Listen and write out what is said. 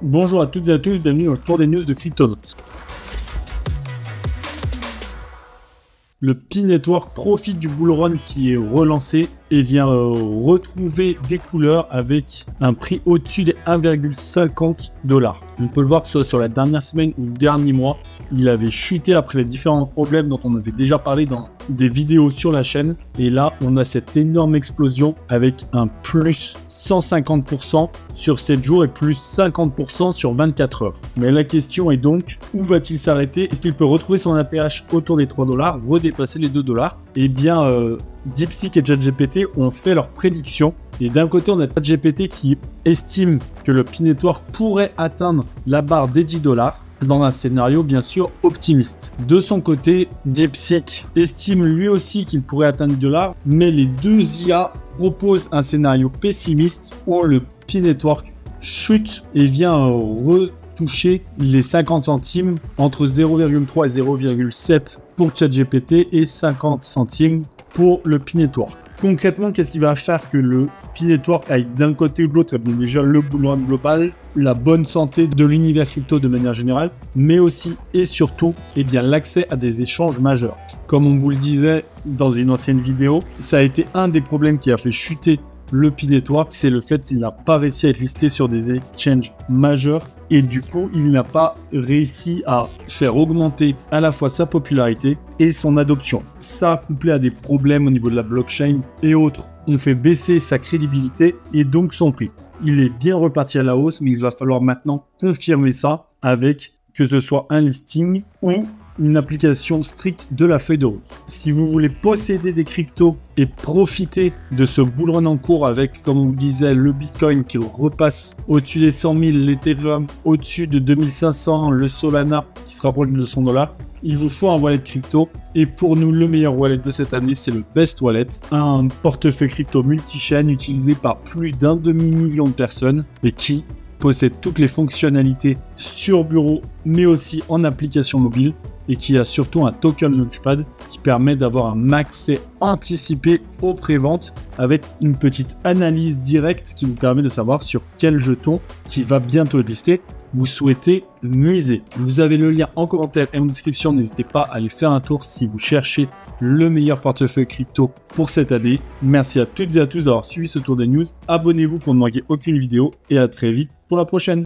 Bonjour à toutes et à tous, bienvenue dans le tour des news de Cryptonautes. Le Pi Network profite du bull run qui est relancé et vient retrouver des couleurs avec un prix au-dessus des 1,50 $. On peut le voir que ce soit sur la dernière semaine ou le dernier mois, il avait chuté après les différents problèmes dont on avait déjà parlé dans des vidéos sur la chaîne. Et là, on a cette énorme explosion avec un plus 150% sur 7 jours et plus 50% sur 24 heures. Mais la question est donc, où va-t-il s'arrêter? Est-ce qu'il peut retrouver son APH autour des 3 $, redépasser les 2 $? Eh bien, DeepSeek et ChatGPT ont fait leurs prédictions. Et d'un côté, on a ChatGPT qui estime que le Pi Network pourrait atteindre la barre des 10 $ dans un scénario bien sûr optimiste. De son côté, DeepSeek estime lui aussi qu'il pourrait atteindre 10 $, mais les deux IA proposent un scénario pessimiste où le Pi Network chute et vient retoucher les 50 centimes entre 0,3 et 0,7 pour ChatGPT et 50 centimes pour le Pi Network. Concrètement, qu'est-ce qui va faire que le Pi Network aille d'un côté ou de l'autre? Bon, déjà le bull run global, la bonne santé de l'univers crypto de manière générale, mais aussi et surtout l'accès à des échanges majeurs. Comme on vous le disait dans une ancienne vidéo, ça a été un des problèmes qui a fait chuter le Pi Network, c'est le fait qu'il n'a pas réussi à être listé sur des exchanges majeurs et du coup, il n'a pas réussi à faire augmenter à la fois sa popularité et son adoption. Ça, couplé à des problèmes au niveau de la blockchain et autres, ont fait baisser sa crédibilité et donc son prix. Il est bien reparti à la hausse, mais il va falloir maintenant confirmer ça avec que ce soit un listing ou une application stricte de la feuille de route. Si vous voulez posséder des cryptos et profiter de ce bull run en cours avec, comme on vous disait, le Bitcoin qui repasse au-dessus des 100 000, l'Ethereum au-dessus de 2500, le Solana qui se rapproche de 200 $, il vous faut un wallet crypto. Et pour nous, le meilleur wallet de cette année, c'est le Best Wallet, un portefeuille crypto multi-chaîne utilisé par plus d'1 demi-million de personnes et qui possède toutes les fonctionnalités sur bureau, mais aussi en application mobile, et qui a surtout un token Launchpad qui permet d'avoir un accès anticipé aux préventes avec une petite analyse directe qui vous permet de savoir sur quel jeton qui va bientôt être listé vous souhaitez miser. Vous avez le lien en commentaire et en description, n'hésitez pas à aller faire un tour si vous cherchez le meilleur portefeuille crypto pour cette année. Merci à toutes et à tous d'avoir suivi ce tour des news. Abonnez-vous pour ne manquer aucune vidéo et à très vite pour la prochaine.